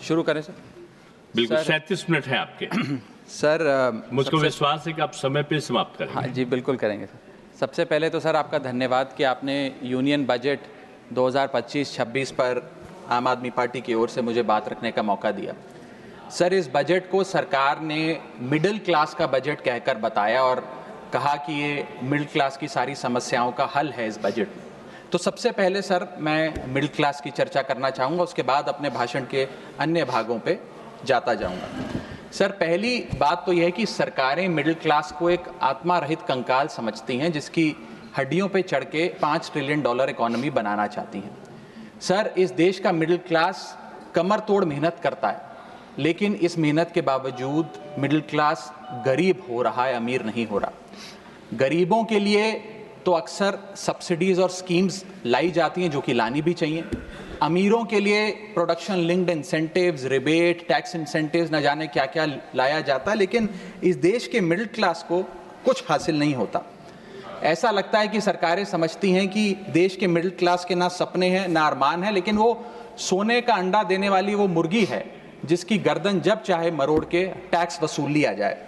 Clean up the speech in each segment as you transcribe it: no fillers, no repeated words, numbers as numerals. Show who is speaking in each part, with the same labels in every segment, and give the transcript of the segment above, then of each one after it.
Speaker 1: शुरू करें सर?
Speaker 2: बिल्कुल, 37 मिनट है आपके।
Speaker 1: सर
Speaker 2: मुझको विश्वास है कि आप समय पे समाप्त करेंगे।
Speaker 1: हाँ जी, बिल्कुल करेंगे सर। सबसे पहले तो सर आपका धन्यवाद कि आपने यूनियन बजट 2025-26 पर आम आदमी पार्टी की ओर से मुझे बात रखने का मौका दिया। सर, इस बजट को सरकार ने मिडिल क्लास का बजट कहकर बताया और कहा कि ये मिडिल क्लास की सारी समस्याओं का हल है इस बजट में। तो सबसे पहले सर मैं मिडिल क्लास की चर्चा करना चाहूँगा, उसके बाद अपने भाषण के अन्य भागों पे जाता जाऊँगा। सर, पहली बात तो यह है कि सरकारें मिडिल क्लास को एक आत्मा रहित कंकाल समझती हैं जिसकी हड्डियों पे चढ़ के $5 ट्रिलियन इकोनॉमी बनाना चाहती हैं। सर, इस देश का मिडिल क्लास कमर तोड़ मेहनत करता है, लेकिन इस मेहनत के बावजूद मिडिल क्लास गरीब हो रहा है, अमीर नहीं हो रहा। गरीबों के लिए तो अक्सर सब्सिडीज़ और स्कीम्स लाई जाती हैं जो कि लानी भी चाहिए। अमीरों के लिए production linked incentives, rebate, tax incentives, न जाने क्या क्या लाया जाता है, लेकिन इस देश के मिडिल क्लास को कुछ हासिल नहीं होता। ऐसा लगता है कि सरकारें समझती हैं कि देश के मिडिल क्लास के ना सपने हैं ना अरमान है, लेकिन वो सोने का अंडा देने वाली वो मुर्गी है जिसकी गर्दन जब चाहे मरोड़ के टैक्स वसूल लिया जाए।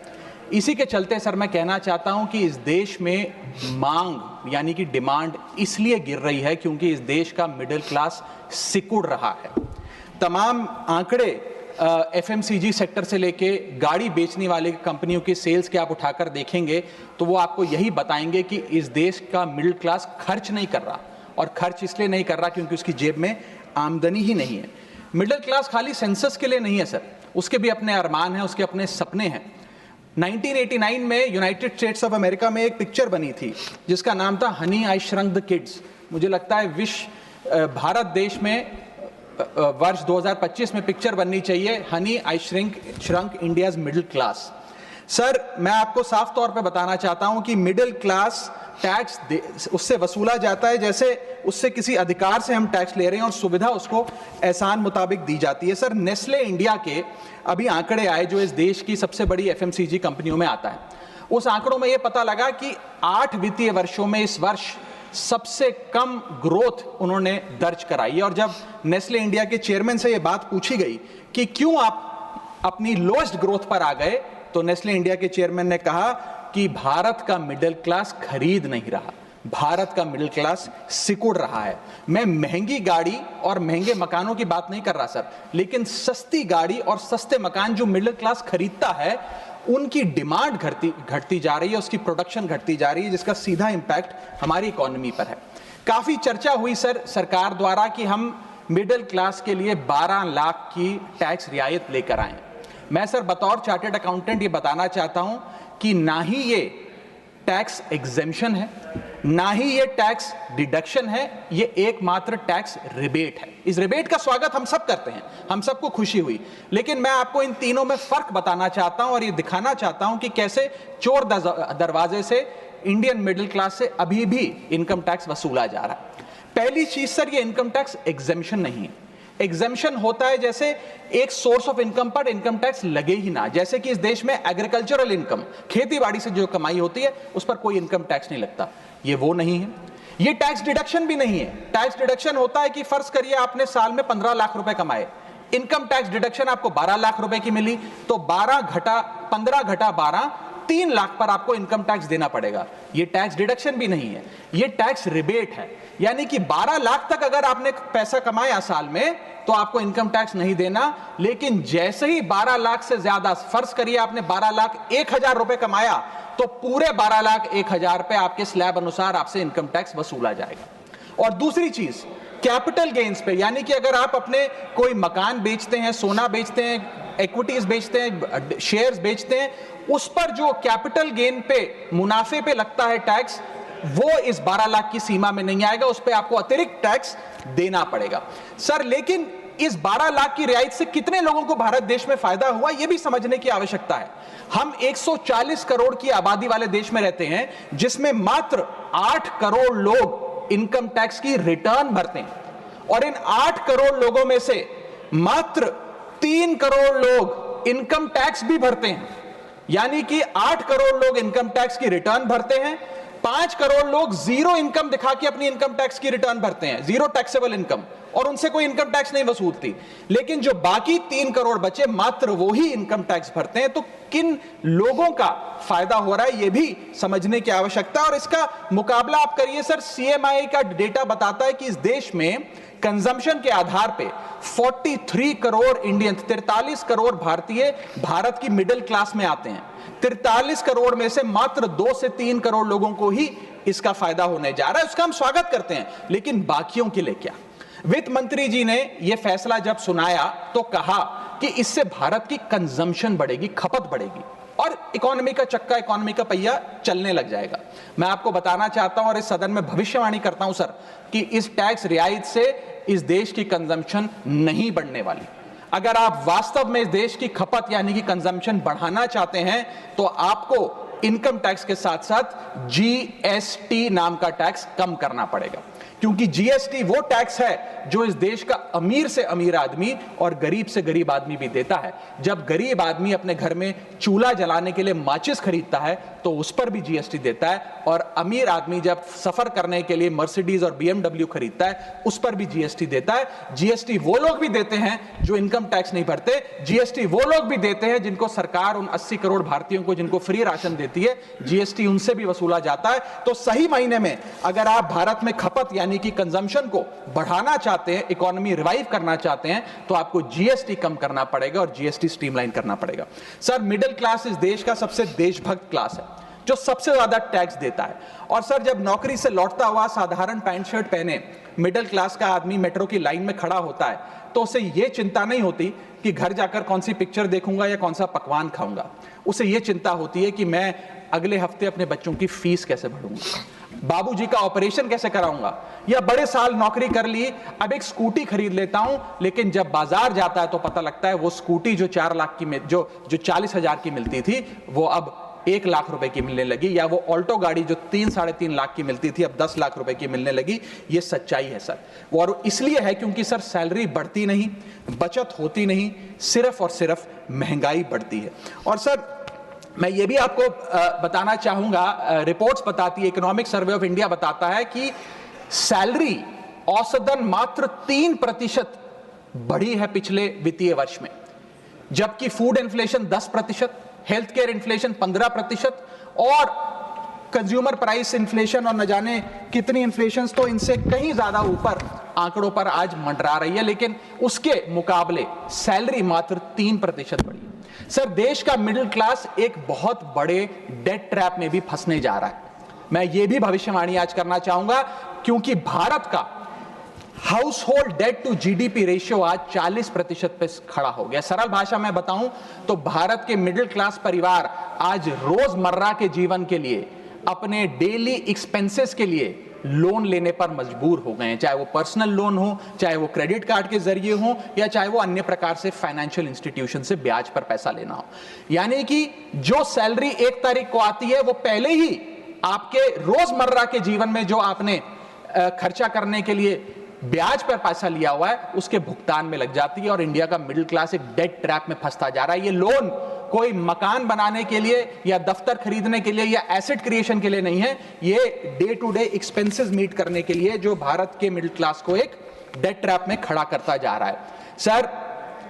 Speaker 1: इसी के चलते सर मैं कहना चाहता हूं कि इस देश में मांग यानी कि डिमांड इसलिए गिर रही है क्योंकि इस देश का मिडिल क्लास सिकुड़ रहा है। तमाम आंकड़े एफएमसीजी सेक्टर से लेके गाड़ी बेचने वाले कंपनियों की सेल्स के आप उठाकर देखेंगे तो वो आपको यही बताएंगे कि इस देश का मिडिल क्लास खर्च नहीं कर रहा, और खर्च इसलिए नहीं कर रहा क्योंकि उसकी जेब में आमदनी ही नहीं है। मिडिल क्लास खाली सेंसस के लिए नहीं है सर, उसके भी अपने अरमान हैं, उसके अपने सपने हैं। 1989 में यूनाइटेड स्टेट्स ऑफ अमेरिका में एक पिक्चर बनी थी जिसका नाम था Honey I shrunk the kids. मुझे लगता है भारत देश में वर्ष 2025 में पिक्चर बननी चाहिए, honey I shrunk India's middle class. Sir, मैं आपको साफ तौर पे बताना चाहता हूं कि मिडिल क्लास टैक्स उससे वसूला जाता है जैसे उससे किसी अधिकार से हम टैक्स ले रहे हैं और सुविधा उसको एहसान मुताबिक दी जाती है। सर, नेस्ले इंडिया के अभी आंकड़े आए जो इस देश की सबसे बड़ी एफएमसीजी कंपनियों में आता है। उस आंकड़ों में यह पता लगा कि 8 वित्तीय वर्षों में इस वर्ष सबसे कम ग्रोथ उन्होंने दर्ज कराई। और जब नेस्ले इंडिया के चेयरमैन से यह बात पूछी गई कि क्यों आप अपनी लोएस्ट ग्रोथ पर आ गए, तो नेस्ले इंडिया के चेयरमैन ने कहा कि भारत का मिडिल क्लास खरीद नहीं रहा, भारत का मिडिल क्लास सिकुड़ रहा है। मैं महंगी गाड़ी और महंगे मकानों की बात नहीं कर रहा सर, लेकिन सस्ती गाड़ी और सस्ते मकान जो मिडिल क्लास खरीदता है उनकी डिमांड घटती जा रही है, उसकी प्रोडक्शन घटती जा रही है, जिसका सीधा इंपैक्ट हमारी इकोनॉमी पर है। काफी चर्चा हुई सर सरकार द्वारा कि हम मिडिल क्लास के लिए 12 लाख की टैक्स रियायत लेकर आए। मैं सर बतौर चार्टर्ड अकाउंटेंट ये बताना चाहता हूं कि ना ही ये टैक्स एग्जेम्पशन है, ना ही ये टैक्स डिडक्शन है, ये एकमात्र टैक्स रिबेट है। इस रिबेट का स्वागत हम सब करते हैं, हम सबको खुशी हुई, लेकिन मैं आपको इन तीनों में फर्क बताना चाहता हूं और ये दिखाना चाहता हूं कि कैसे चोर दरवाजे से इंडियन मिडिल क्लास से अभी भी इनकम टैक्स वसूला जा रहा है। पहली चीज सर, ये इनकम टैक्स एग्जेम्पशन नहीं है। एग्जेम्पशन होता है जैसे एक सोर्स ऑफ इनकम पर इनकम टैक्स लगे ही ना, जैसे कि इस देश में एग्रीकल्चरल इनकम, खेती बाड़ी से जो कमाई होती है उस पर कोई इनकम टैक्स नहीं लगता। ये वो नहीं है। ये टैक्स डिडक्शन भी नहीं है। टैक्स डिडक्शन होता है कि फर्ज करिए आपने साल में 15 लाख रुपए कमाए, इनकम टैक्स डिडक्शन आपको 12 लाख रुपए की मिली, तो 15 घटा 12 3 लाख पर आपको इनकम टैक्स देना पड़ेगा। ये टैक्स डिडक्शन भी नहीं है, ये टैक्स रिबेट है। यानी कि 12 लाख तक अगर आपने पैसा कमाया साल में तो आपको इनकम टैक्स नहीं देना, लेकिन जैसे ही 12 लाख से ज्यादा, फर्ज करिए आपने 12 लाख 1,000 रुपए कमाया, तो पूरे 12 लाख 1,000 पे आपके स्लैब अनुसार आपसे इनकम टैक्स वसूला जाएगा। और दूसरी चीज, कैपिटल गेन्स पे, यानी कि अगर आप अपने कोई मकान बेचते हैं, सोना बेचते हैं, इक्विटीज बेचते हैं, शेयर्स बेचते हैं, उस पर जो कैपिटल गेन पे, मुनाफे पे लगता है टैक्स, वो इस 12 लाख की सीमा में नहीं आएगा, उस पे आपको अतिरिक्त टैक्स देना पड़ेगा। सर, लेकिन इस 12 लाख की रियायत से कितने लोगों को भारत देश में फायदा हुआ, यह भी समझने की आवश्यकता है। हम 140 करोड़ की आबादी वाले देश में रहते हैं, जिसमें मात्र 8 करोड़ लोग इनकम टैक्स की रिटर्न भरते हैं, और इन 8 करोड़ लोगों में से मात्र 3 करोड़ लोग इनकम टैक्स भी भरते हैं। यानी कि 8 करोड़ लोग इनकम टैक्स की रिटर्न भरते हैं, 5 करोड़ लोग जीरो इनकम दिखा के अपनी इनकम टैक्स की रिटर्न भरते हैं, जीरो टैक्सेबल इनकम, और उनसे कोई इनकम टैक्स नहीं वसूलती। लेकिन जो बाकी 3 करोड़ बचे मात्र वो ही इनकम टैक्स भरते हैं। तो किन लोगों का फायदा हो रहा है ये भी समझने की आवश्यकता है। और इसका मुकाबला आप करिए सर, सीएमआई का डेटा बताता है कि इस देश में कंजम्पशन के आधार पे 43 करोड़ इंडियन, 43 करोड़ भारतीय भारत की मिडिल क्लास में आते हैं। 43 करोड़ में से मात्र 2 से 3 करोड़ लोगों को ही इसका फायदा होने जा रहा है। उसका हम स्वागत करते हैं, लेकिन बाकियों के लिए क्या? वित्त मंत्री जी ने यह फैसला जब सुनाया तो कहा कि इससे भारत की कंजम्पशन बढ़ेगी, खपत बढ़ेगी और इकोनॉमी का चक्का, इकोनॉमी का पहिया चलने लग जाएगा। मैं आपको बताना चाहता हूं और इस सदन में भविष्यवाणी करता हूं सर कि इस टैक्स रियायत से इस देश की कंजम्पशन नहीं बढ़ने वाली। अगर आप वास्तव में इस देश की खपत यानी कि कंजम्पशन बढ़ाना चाहते हैं तो आपको इनकम टैक्स के साथ साथ जीएसटी नाम का टैक्स कम करना पड़ेगा, क्योंकि जीएसटी वो टैक्स है जो इस देश का अमीर से अमीर आदमी और गरीब से गरीब आदमी भी देता है। जब गरीब आदमी अपने घर में चूल्हा जलाने के लिए माचिस खरीदता है तो उस पर भी जीएसटी देता है, और अमीर आदमी जब सफर करने के लिए मर्सिडीज और बीएमडब्ल्यू खरीदता है उस पर भी जीएसटी देता है। जीएसटी वो लोग भी देते हैं जो इनकम टैक्स नहीं भरते, जीएसटी वो लोग भी देते हैं जिनको सरकार उन 80 करोड़ भारतीयों को जिनको फ्री राशन देती है, जीएसटी उनसे भी वसूला जाता है। तो सही मायने में अगर आप भारत में खपत यानी कि कंजम्पशन को बढ़ाना चाहते हैं, इकोनॉमी रिवाइव करना चाहते हैं, तो आपको जीएसटी कम करना पड़ेगा और जीएसटी स्ट्रीमलाइन करना पड़ेगा। सर, मिडिल क्लास इस देश का सबसे देशभक्त क्लास है जो सबसे ज्यादा टैक्स देता है। और सर, जब नौकरी से लौटता हुआ साधारण पैंट शर्ट पहने मिडिल क्लास का आदमी मेट्रो की लाइन में खड़ा होता है तो उसे यह चिंता नहीं होती कि घर जाकर कौन सी पिक्चर देखूंगा या कौन सा पकवान खाऊंगा। उसे यह चिंता होती है कि मैं अगले हफ्ते अपने बच्चों की फीस कैसे भरूंगा, बाबूजी का ऑपरेशन कैसे कराऊंगा, या बड़े साल नौकरी कर ली अब एक स्कूटी खरीद लेता हूं, लेकिन जब बाजार जाता है तो पता लगता है वो स्कूटी जो 4 लाख की जो 40,000 की मिलती थी वो अब 1 लाख रुपए की मिलने लगी, या वो ऑल्टो गाड़ी जो 3-3.5 लाख की मिलती थी अब 10 लाख रुपए की मिलने लगी। ये सच्चाई है सर, और इसलिए है क्योंकि सर सैलरी बढ़ती नहीं, बचत होती नहीं, सिर्फ और सिर्फ महंगाई बढ़ती है। और सर, मैं ये भी आपको बताना चाहूंगा, रिपोर्ट्स बताती है, इकोनॉमिक सर्वे ऑफ इंडिया बताता है कि सैलरी औसतन मात्र 3% बढ़ी है पिछले वित्तीय वर्ष में, जबकि food inflation 10%, health care inflation 15% और कंज्यूमर प्राइस इन्फ्लेशन और न जाने कितनी इन्फ्लेशन तो इनसे कहीं ज्यादा ऊपर आंकड़ों पर आज मंडरा रही है, लेकिन उसके मुकाबले सैलरी मात्र 3% बढ़ी है। सर, देश का मिडिल क्लास एक बहुत बड़े डेट ट्रैप में भी फंसने जा रहा है। मैं ये भी भविष्यवाणी आज करना चाहूंगा, क्योंकि भारत का household debt to GDP ratio आज 40% पे खड़ा हो गया। सरल भाषा में बताऊं तो भारत के मिडिल क्लास परिवार आज रोजमर्रा के जीवन के लिए, अपने डेली एक्सपेंसेस के लिए लोन लेने पर मजबूर हो गए हैं, चाहे वो पर्सनल लोन हो, चाहे वो क्रेडिट कार्ड के जरिए हो, या चाहे वो अन्य प्रकार से फाइनेंशियल इंस्टीट्यूशन से ब्याज पर पैसा लेना हो। यानी कि जो सैलरी 1 तारीख को आती है वो पहले ही आपके रोजमर्रा के जीवन में जो आपने खर्चा करने के लिए ब्याज पर पैसा लिया हुआ है उसके भुगतान में लग जाती है, और इंडिया का मिडिल क्लास एक डेट ट्रैप में फंसता जा रहा है। ये लोन कोई मकान बनाने के लिए या दफ्तर खरीदने के लिए या एसेट क्रिएशन के लिए नहीं है, ये day to day expenses meet करने के लिए, जो भारत के मिडिल क्लास को एक डेट ट्रैप में खड़ा करता जा रहा है। सर,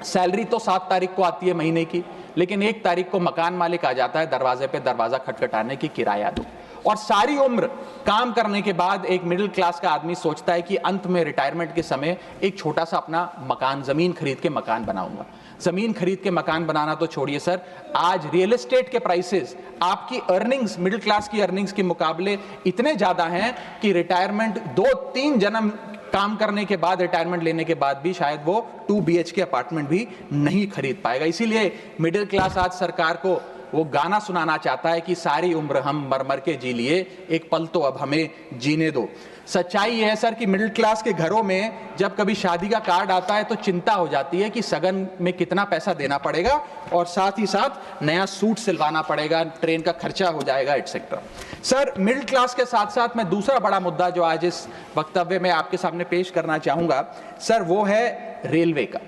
Speaker 1: सैलरी तो 7 तारीख को आती है महीने की, लेकिन 1 तारीख को मकान मालिक आ जाता है दरवाजे पे दरवाजा खटखटाने की किराया दो, और सारी उम्र काम करने के बाद एक मिडिल क्लास का आदमी सोचता है कि अंत में रिटायरमेंट के समय एक छोटा सा अपना मकान, जमीन खरीद के मकान बनाऊंगा। जमीन खरीद के मकान बनाना तो छोड़िए सर, आज रियल एस्टेट के प्राइसेस आपकी अर्निंग्स, मिडिल क्लास की अर्निंग्स के मुकाबले इतने ज्यादा हैं कि रिटायरमेंट 2-3 जन्म काम करने के बाद, रिटायरमेंट लेने के बाद भी शायद वो 2 BHK अपार्टमेंट भी नहीं खरीद पाएगा। इसीलिए मिडिल क्लास आज सरकार को वो गाना सुनाना चाहता है कि सारी उम्र हम मर मर के जी लिए, एक पल तो अब हमें जीने दो। सच्चाई यह है सर कि मिडिल क्लास के घरों में जब कभी शादी का कार्ड आता है तो चिंता हो जाती है कि सगन में कितना पैसा देना पड़ेगा, और साथ ही साथ नया सूट सिलवाना पड़ेगा, ट्रेन का खर्चा हो जाएगा, एटसेट्रा। सर, मिडिल क्लास के साथ साथ मैं दूसरा बड़ा मुद्दा जो आज इस वक्तव्य में आपके सामने पेश करना चाहूंगा सर, वो है रेलवे का।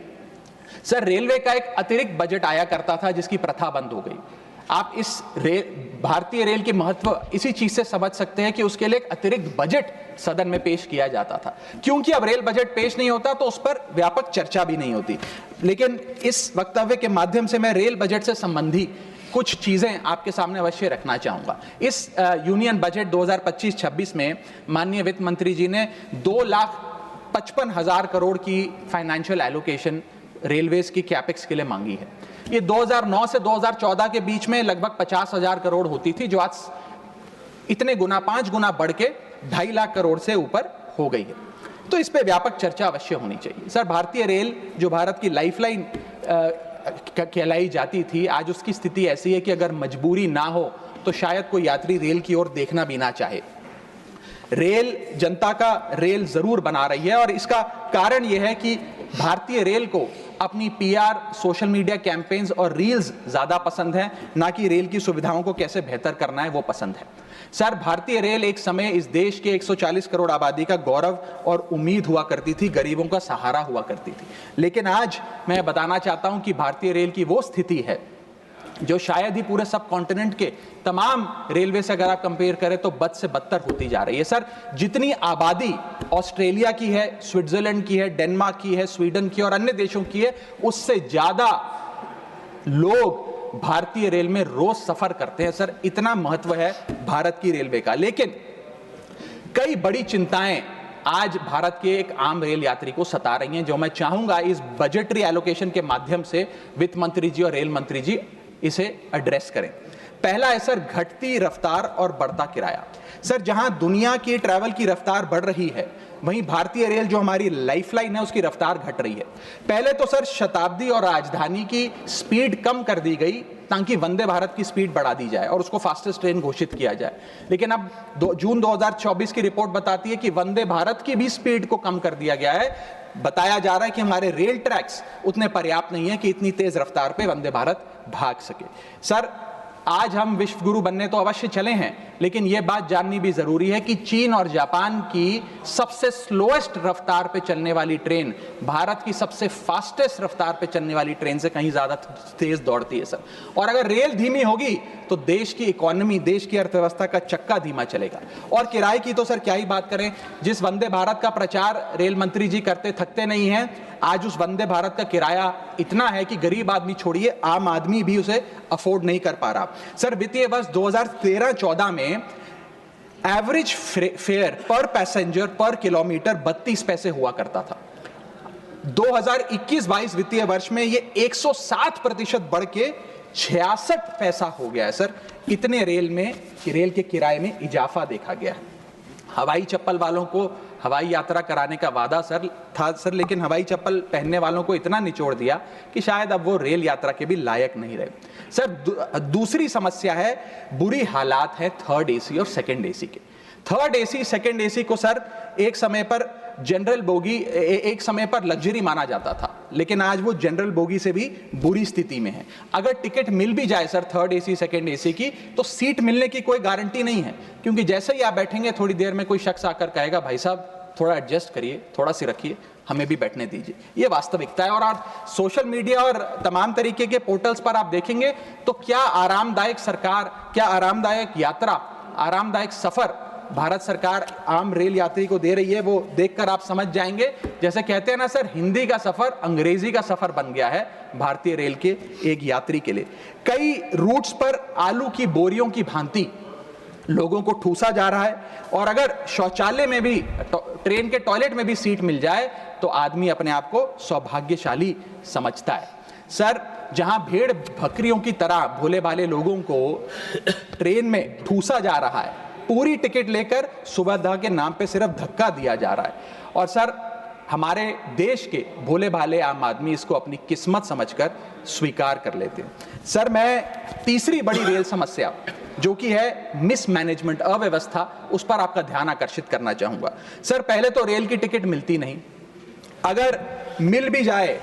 Speaker 1: सर, रेलवे का एक अतिरिक्त बजट आया करता था जिसकी प्रथा बंद हो गई। आप इस भारतीय रेल की महत्व इसी चीज से समझ सकते हैं कि उसके लिए एक अतिरिक्त बजट सदन में पेश किया जाता था। क्योंकि अब रेल बजट पेश नहीं होता तो उस पर व्यापक चर्चा भी नहीं होती। लेकिन इस वक्तव्य के माध्यम से मैं रेल बजट से संबंधी कुछ चीजें आपके सामने अवश्य रखना चाहूंगा। इस यूनियन बजट 2025-26 में माननीय वित्त मंत्री जी ने 2,55,000 करोड़ की फाइनेंशियल एलोकेशन रेलवेज की कैपेक्स के लिए मांगी है। ये 2009 से 2014 के बीच में लगभग 50,000 करोड़ होती थी, जो आज इतने गुना 5 गुना बढ़ के 2.5 लाख करोड़ से ऊपर हो गई है। तो इस पे व्यापक चर्चा अवश्य होनी चाहिए। सर, भारतीय रेल जो भारत की लाइफलाइन कहलाई जाती थी, आज उसकी स्थिति ऐसी है कि अगर मजबूरी ना हो तो शायद कोई यात्री रेल की ओर देखना भी ना चाहे। रेल जनता का रेल जरूर बना रही है और इसका कारण यह है कि भारतीय रेल को अपनी पीआर, सोशल मीडिया कैंपेन्स और रील्स ज्यादा पसंद है, ना कि रेल की सुविधाओं को कैसे बेहतर करना है वो पसंद है। सर, भारतीय रेल एक समय इस देश के 140 करोड़ आबादी का गौरव और उम्मीद हुआ करती थी, गरीबों का सहारा हुआ करती थी। लेकिन आज मैं बताना चाहता हूं कि भारतीय रेल की वो स्थिति है जो शायद ही पूरे सब कॉन्टिनेंट के तमाम रेलवे से अगर आप कंपेयर करें तो बद से बदतर होती जा रही है। सर, जितनी आबादी ऑस्ट्रेलिया की है, स्विट्जरलैंड की है, डेनमार्क की है, स्वीडन की और अन्य देशों की है, उससे ज्यादा लोग भारतीय रेल में रोज सफर करते हैं। सर, इतना महत्व है भारत की रेलवे का। लेकिन कई बड़ी चिंताएं आज भारत के एक आम रेल यात्री को सता रही हैं, जो मैं चाहूंगा इस बजटरी एलोकेशन के माध्यम से वित्त मंत्री जी और रेल मंत्री जी इसे एड्रेस करें। पहला है सर, घटती रफ्तार और बढ़ता किराया। सर, जहां दुनिया की ट्रैवल की रफ्तार बढ़ रही है, वहीं भारतीय रेल जो हमारी लाइफलाइन है उसकी रफ्तार घट रही है। पहले तो सर शताब्दी और राजधानी की स्पीड कम कर दी गई ताकि वंदे भारत की स्पीड बढ़ा दी जाए और उसको फास्टेस्ट ट्रेन घोषित किया जाए। लेकिन अब जून 2024 की रिपोर्ट बताती है कि वंदे भारत की भी स्पीड को कम कर दिया गया है। बताया जा रहा है कि हमारे रेल ट्रैक्स उतने पर्याप्त नहीं है कि इतनी तेज रफ्तार पे वंदे भारत भाग सके। सर, आज हम विश्व गुरु बनने तो अवश्य चले हैं, लेकिन यह बात जाननी भी जरूरी है कि चीन और जापान की सबसे स्लोएस्ट रफ्तार पे चलने वाली ट्रेन भारत की सबसे फास्टेस्ट रफ्तार पे चलने वाली ट्रेन से कहीं ज्यादा तेज दौड़ती है सर। और अगर रेल धीमी होगी तो देश की इकोनॉमी, देश की अर्थव्यवस्था का चक्का धीमा चलेगा। और किराए की तो सर क्या ही बात करें, जिस वंदे भारत का प्रचार रेल मंत्री जी करते थकते नहीं हैं, आज उस वंदे भारत का किराया इतना है कि गरीब आदमी छोड़िए, आम आदमी भी उसे अफोर्ड नहीं कर पा रहा। सर, वित्तीय वर्ष 2013-14 में एवरेज फेयर पर पैसेंजर पर किलोमीटर 32 पैसे हुआ करता था। 2021-22 वित्तीय वर्ष में ये 107% बढ़ के 66 पैसा हो गया है। सर, इतने रेल के किराए में इजाफा देखा गया है। हवाई चप्पल वालों को हवाई यात्रा कराने का वादा था सर, लेकिन हवाई चप्पल पहनने वालों को इतना निचोड़ दिया कि शायद अब वो रेल यात्रा के भी लायक नहीं रहे। सर, दूसरी समस्या है, बुरी हालात है थर्ड एसी और सेकंड एसी के। थर्ड एसी, सेकंड एसी को सर एक समय पर जनरल बोगी, एक समय पर लग्जरी माना जाता था, लेकिन आज वो जनरल बोगी से भी बुरी स्थिति में है। अगर टिकट मिल भी जाए sir third AC, second AC की, तो सीट मिलने की कोई गारंटी नहीं है, क्योंकि जैसे ही आप बैठेंगे थोड़ी देर में कोई शख्स आकर कहेगा, भाई साहब थोड़ा एडजस्ट करिए, थोड़ा सी रखिए, हमें भी बैठने दीजिए। ये वास्तविकता है। और आप सोशल मीडिया और तमाम तरीके के पोर्टल्स पर आप देखेंगे तो क्या आरामदायक सरकार, क्या आरामदायक यात्रा, आरामदायक सफर भारत सरकार आम रेल यात्री को दे रही है, वो देखकर आप समझ जाएंगे। जैसे कहते हैं ना सर, हिंदी का सफर अंग्रेजी का सफर बन गया है भारतीय रेल के एक यात्री के लिए। कई रूट्स पर आलू की बोरियों की भांति लोगों को ठूसा जा रहा है, और अगर शौचालय में भी, ट्रेन के टॉयलेट में भी सीट मिल जाए तो आदमी अपने आप को सौभाग्यशाली समझता है। सर, जहां भेड़ बकरियों की तरह भोले भाले लोगों को ट्रेन में ठूसा जा रहा है, पूरी टिकट लेकर सुविधा के नाम पे सिर्फ धक्का दिया जा रहा है, और सर हमारे देश के भोले भाले आम आदमी इसको अपनी किस्मत समझकर स्वीकार कर लेते हैं। सर, मैं तीसरी बड़ी रेल समस्या जो कि है मिसमैनेजमेंट, अव्यवस्था, उस पर आपका ध्यान आकर्षित करना चाहूंगा। सर, पहले तो रेल की टिकट मिलती नहीं, अगर मिल भी जाए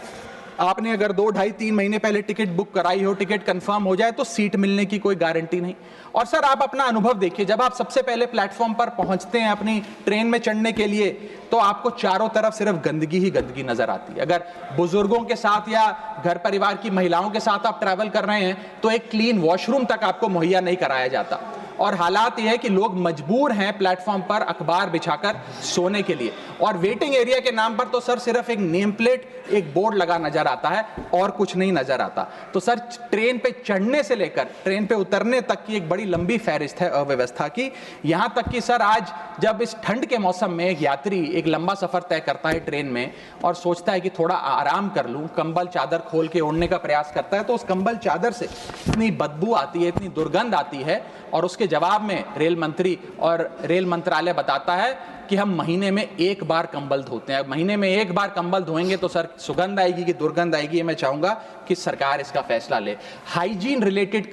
Speaker 1: आपने अगर 2, ढाई, 3 महीने पहले टिकट बुक कराई हो, टिकट कंफर्म हो जाए तो सीट मिलने की कोई गारंटी नहीं। और सर आप अपना अनुभव देखिए, जब आप सबसे पहले प्लेटफॉर्म पर पहुंचते हैं अपनी ट्रेन में चढ़ने के लिए, तो आपको चारों तरफ सिर्फ गंदगी ही गंदगी नजर आती है। अगर बुजुर्गों के साथ या घर परिवार की महिलाओं के साथ आप ट्रैवल कर रहे हैं तो एक क्लीन वॉशरूम तक आपको मुहैया नहीं कराया जाता। और हालात यह है कि लोग मजबूर हैं प्लेटफॉर्म पर अखबार बिछाकर सोने के लिए, और वेटिंग एरिया के नाम पर तो सर सिर्फ एक नेम प्लेट, एक बोर्ड लगा नजर आता है और कुछ नहीं नजर आता। तो सर ट्रेन पे चढ़ने से लेकर ट्रेन पे उतरने तक की एक बड़ी लंबी फहरिस्त है अव्यवस्था की। यहां तक कि सर आज जब इस ठंड के मौसम में एक यात्री एक लंबा सफर तय करता है ट्रेन में और सोचता है कि थोड़ा आराम कर लूं, कंबल चादर खोल के ओढ़ने का प्रयास करता है, तो उस कंबल चादर से इतनी बदबू आती है, इतनी दुर्गंध आती है, और उसके जवाब में रेल मंत्री और रेल मंत्रालय बताता है कि हम महीने में 1 बार कंबल धोते हैं। महीने में 1 बार कंबल धोएंगे तो सर सुगंध आएगी कि दुर्गंध आएगी, मैं चाहूंगा कि सरकार इसका फैसला ले। हाइजीन रिलेटेड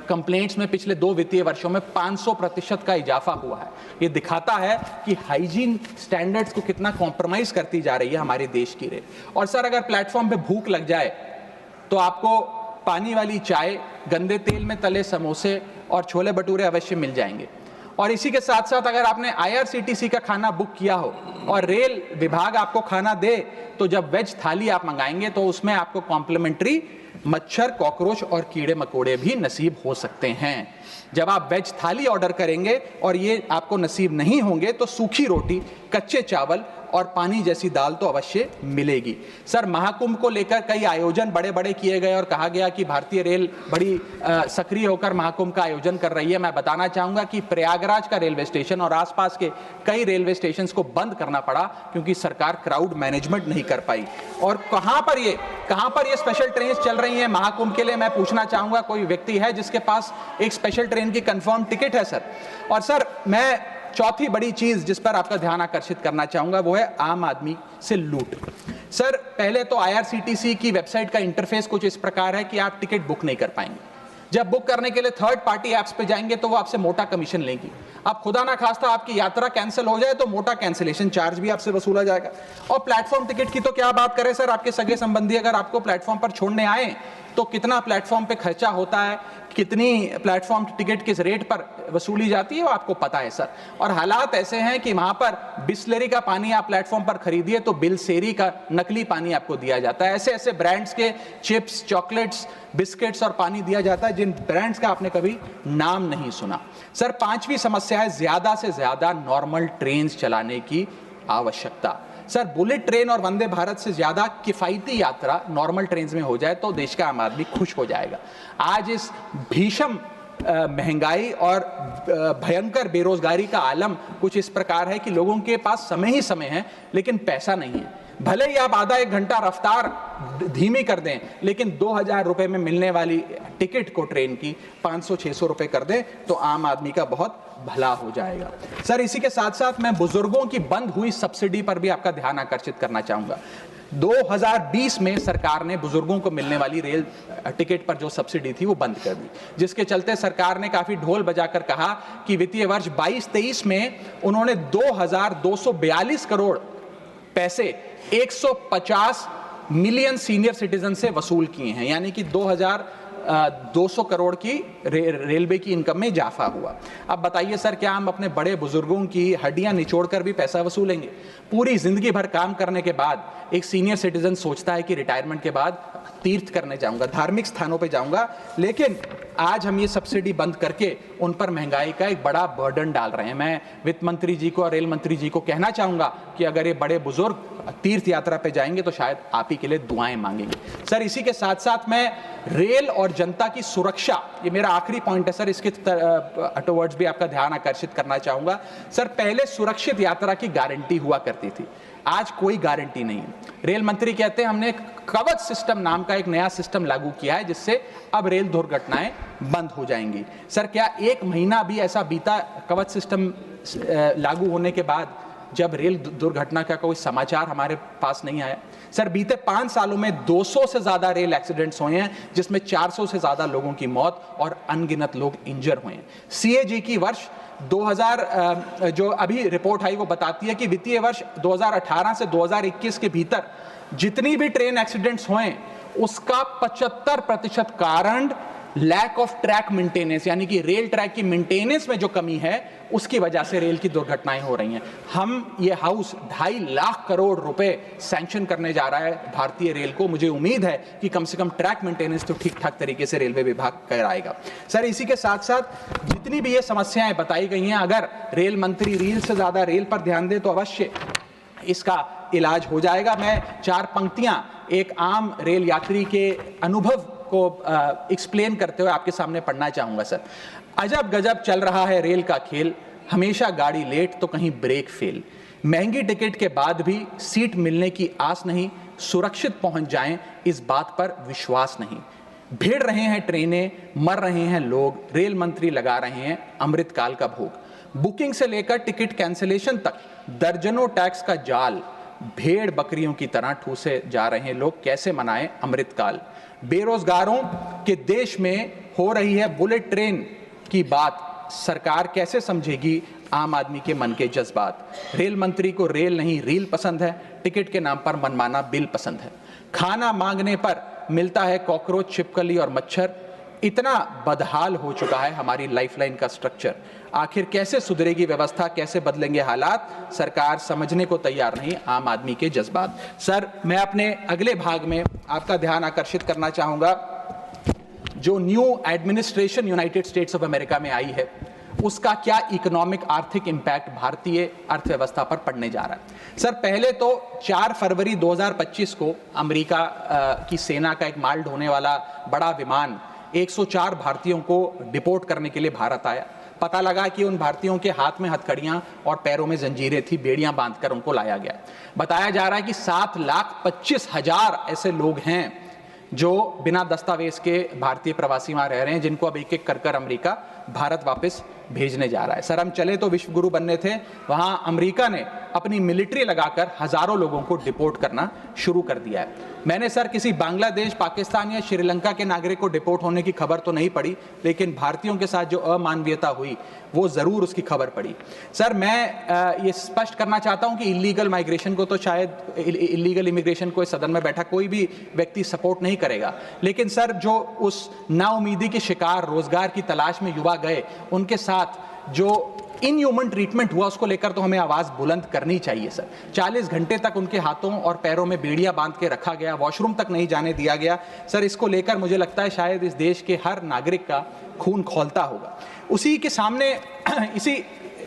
Speaker 1: कंप्लेंट्स में पिछले 2 वित्तीय वर्षों में 500% का इजाफा हुआ है। ये दिखाता है कि हाइजीन स्टैंडर्ड्स को कितना कॉम्प्रोमाइज करती जा रही है हमारे देश की रेल। और सर अगर प्लेटफॉर्म पे भूख लग जाए तो आपको पानी वाली चाय, गंदे तेल में तले समोसे और छोले भटूरे अवश्य मिल जाएंगे। और इसी के साथ साथ अगर आपने IRCTC का खाना बुक किया हो और रेल विभाग आपको खाना दे, तो जब वेज थाली आप मंगाएंगे तो उसमें आपको कॉम्प्लीमेंट्री मच्छर, कॉकरोच और कीड़े मकोड़े भी नसीब हो सकते हैं। जब आप वेज थाली ऑर्डर करेंगे और ये आपको नसीब नहीं होंगे तो सूखी रोटी, कच्चे चावल और पानी जैसी दाल तो अवश्य मिलेगी। सर महाकुंभ को लेकर कई आयोजन बड़े बड़े किए गए और कहा गया कि भारतीय रेल बड़ी सक्रिय होकर महाकुंभ का आयोजन कर रही है। मैं बताना चाहूंगा कि प्रयागराज का रेलवे स्टेशन और आसपास के कई रेलवे स्टेशन को बंद करना पड़ा क्योंकि सरकार क्राउड मैनेजमेंट नहीं कर पाई। और कहां पर ये स्पेशल ट्रेन चल रही है महाकुंभ के लिए, मैं पूछना चाहूंगा कोई व्यक्ति है जिसके पास एक स्पेशल ट्रेन की कंफर्म टिकट है सर? और सर मैं चौथी बड़ी चीज जिस पर आपका ध्यान आकर्षित करना चाहूंगा वो है आम आदमी से लूट। सर पहले तो IRCTC की वेबसाइट का इंटरफेस कुछ इस प्रकार है कि आप टिकट बुक नहीं कर पाएंगे। जब बुक करने के लिए थर्ड पार्टी ऐप्स पे जाएंगे तो वो आपसे मोटा कमीशन लेंगी। अब खुदा ना खास्ता आपकी यात्रा कैंसिल हो जाए तो मोटा कैंसिलेशन चार्ज भी आपसे वसूला जाएगा। और प्लेटफॉर्म टिकट की तो क्या बात करें सर, आपके सगे संबंधी अगर आपको प्लेटफॉर्म पर छोड़ने आए तो कितना प्लेटफॉर्म पे खर्चा होता है, कितनी प्लेटफॉर्म टिकट किस रेट पर वसूली जाती है वो आपको पता है सर। और हालात ऐसे हैं कि वहां पर बिस्लरी का पानी आप प्लेटफॉर्म पर खरीदिए तो बिलसेरी का नकली पानी आपको दिया जाता है। ऐसे ऐसे ब्रांड्स के चिप्स, चॉकलेट्स, बिस्किट्स और पानी दिया जाता है जिन ब्रांड्स का आपने कभी नाम नहीं सुना। सर 5वीं समस्या है ज्यादा से ज्यादा नॉर्मल ट्रेन चलाने की आवश्यकता। सर बुलेट ट्रेन और वंदे भारत से ज्यादा किफायती यात्रा नॉर्मल ट्रेन में हो जाए तो देश का आम आदमी खुश हो जाएगा। आज इस भीषण महंगाई और भयंकर बेरोजगारी का आलम कुछ इस प्रकार है कि लोगों के पास समय ही समय है लेकिन पैसा नहीं है। भले ही आप आधा 1 घंटा रफ्तार धीमी कर दें लेकिन 2000 रुपए में मिलने वाली टिकट को ट्रेन की 500-600 रुपए कर दें तो आम आदमी का बहुत भला हो जाएगा। सर इसी के साथ साथ मैं बुजुर्गों की बंद हुई सब्सिडी पर भी आपका ध्यान आकर्षित करना चाहूंगा। 2020 में सरकार ने बुजुर्गों को मिलने वाली रेल टिकट पर जो सब्सिडी थी वो बंद कर दी, जिसके चलते सरकार ने काफी ढोल बजाकर कहा कि वित्तीय वर्ष 22-23 में उन्होंने 2242 करोड़ पैसे 150 मिलियन सीनियर सिटीजन से वसूल किए हैं, यानी कि 2200 करोड़ की रेलवे की इनकम में इजाफा हुआ। अब बताइए सर, क्या हम अपने बड़े बुजुर्गों की हड्डियां निचोड़कर भी पैसा वसूलेंगे? पूरी जिंदगी भर काम करने के बाद एक सीनियर सिटीजन सोचता है कि रिटायरमेंट के बाद तीर्थ करने जाऊंगा, धार्मिक स्थानों पे जाऊंगा, लेकिन आज हम ये सब्सिडी बंद करके उन पर महंगाई का एक बड़ा बर्डन डाल रहे हैं। मैं वित्त मंत्री जी को और रेल मंत्री जी को कहना चाहूंगा कि अगर ये बड़े बुजुर्ग तीर्थ यात्रा पे जाएंगे तो शायद आप ही के लिए दुआएं मांगेंगे। सर इसी के साथ साथ मैं रेल और जनता की सुरक्षा, ये मेरा आखिरी पॉइंट है सर, इसके टुवर्ड्स भी आपका ध्यान आकर्षित करना चाहूंगा। सर पहले सुरक्षित यात्रा की गारंटी हुआ करती थी, आज कोई गारंटी नहीं। रेल मंत्री कहते हैं हमने कवच सिस्टम नाम का एक नया सिस्टम लागू किया है जिससे अब रेल दुर्घटनाएं बंद हो जाएंगी। सर क्या 1 महीना भी ऐसा बीता कवच सिस्टम लागू होने के बाद जब रेल दुर्घटना का कोई समाचार हमारे पास नहीं आया? सर बीते 5 सालों में 200 से ज्यादा रेल एक्सीडेंट्स हुए हैं जिसमें 400 से ज्यादा लोगों की मौत और अनगिनत लोग इंजर हुए हैं। CAG की वर्ष 2000 जो अभी रिपोर्ट आई वो बताती है कि वित्तीय वर्ष 2018 से 2021 के भीतर जितनी भी ट्रेन एक्सीडेंट्स हुए उसका 75% कारण लैक ऑफ ट्रैक मेंटेनेंस, यानी कि रेल ट्रैक की मेंटेनेंस में जो कमी है उसकी वजह से रेल की दुर्घटनाएं हो रही हैं। हम ये हाउस 2.5 लाख करोड़ रुपए सैंक्शन करने जा रहा है भारतीय रेल को। मुझे उम्मीद है कि कम से कम ट्रैक मेंटेनेंस तो ठीक ठाक तरीके से रेलवे विभाग कराएगा। सर, इसी के साथ साथ जितनी भी ये समस्याएं बताई गई हैं, अगर रेल मंत्री रील से ज्यादा रेल पर ध्यान दे तो अवश्य इसका इलाज हो जाएगा। मैं 4 पंक्तियां एक आम रेल यात्री के अनुभव को एक्सप्लेन करते हुए आपके सामने पढ़ना चाहूंगा। सर, अजब गजब चल रहा है रेल का खेल, हमेशा गाड़ी लेट तो कहीं ब्रेक फेल, महंगी टिकट के बाद भी सीट मिलने की आस नहीं, सुरक्षित पहुंच जाएं इस बात पर विश्वास नहीं, भिड़ रहे हैं ट्रेनें, मर रहे हैं लोग, रेल मंत्री लगा रहे हैं अमृतकाल का भोग, बुकिंग से लेकर टिकट कैंसिलेशन तक दर्जनों टैक्स का जाल, भेड़ बकरियों की तरह ठूसे जा रहे हैं लोग, कैसे मनाएं अमृतकाल, बेरोजगारों के देश में हो रही है बुलेट ट्रेन की बात, सरकार कैसे समझेगी आम आदमी के मन के जज्बात, रेल मंत्री को रेल नहीं रील पसंद है, टिकट के नाम पर मनमाना बिल पसंद है, खाना मांगने पर मिलता है कॉकरोच, छिपकली और मच्छर, इतना बदहाल हो चुका है हमारी लाइफलाइन का स्ट्रक्चर, आखिर कैसे सुधरेगी व्यवस्था, कैसे बदलेंगे हालात, सरकार समझने को तैयार नहीं आम आदमी के जज्बात। सर, मैं अपने अगले भाग में आपका ध्यान आकर्षित करना चाहूंगा, जो new administration United states of America में आई है उसका क्या इकोनॉमिक आर्थिक इंपैक्ट भारतीय अर्थव्यवस्था पर पड़ने जा रहा है। सर, पहले तो 4 फरवरी 2025 को अमेरिका की सेना का एक माल ढोने वाला बड़ा विमान 104 भारतीयों को डिपोर्ट करने के लिए भारत आया। पता लगा कि उन भारतीयों के हाथ में हथकड़ियां और पैरों में जंजीरें थी, बेड़ियां बांधकर उनको लाया गया। बताया जा रहा है कि 7,25,000 ऐसे लोग हैं जो बिना दस्तावेज के भारतीय प्रवासी वहां रह रहे हैं, जिनको अब एक एक कर अमेरिका भारत वापस भेजने जा रहा है। सर, हम चले तो विश्व गुरु बनने थे, वहां अमेरिका ने अपनी मिलिट्री लगाकर हजारों लोगों को डिपोर्ट करना शुरू कर दिया है। मैंने सर किसी बांग्लादेश, पाकिस्तान या श्रीलंका के नागरिक को डिपोर्ट होने की खबर तो नहीं पड़ी, लेकिन भारतीयों के साथ जो अमानवीयता हुई वो जरूर उसकी खबर पड़ी। सर, मैं ये स्पष्ट करना चाहता हूं कि इलीगल माइग्रेशन को तो शायद इलीगल इमिग्रेशन को इस सदन में बैठा कोई भी व्यक्ति सपोर्ट नहीं करेगा, लेकिन सर जो उस नाउमीदी के शिकार रोजगार की तलाश में युवा गए, उनके साथ जो इनह्यूमन ट्रीटमेंट हुआ उसको लेकर तो हमें आवाज बुलंद करनी चाहिए। सर, 40 घंटे तक उनके हाथों और पैरों में बेड़ियां बांध के रखा गया, वॉशरूम तक नहीं जाने दिया गया। सर, इसको लेकर मुझे लगता है शायद इस देश के हर नागरिक का खून खौलता होगा। उसी के सामने इसी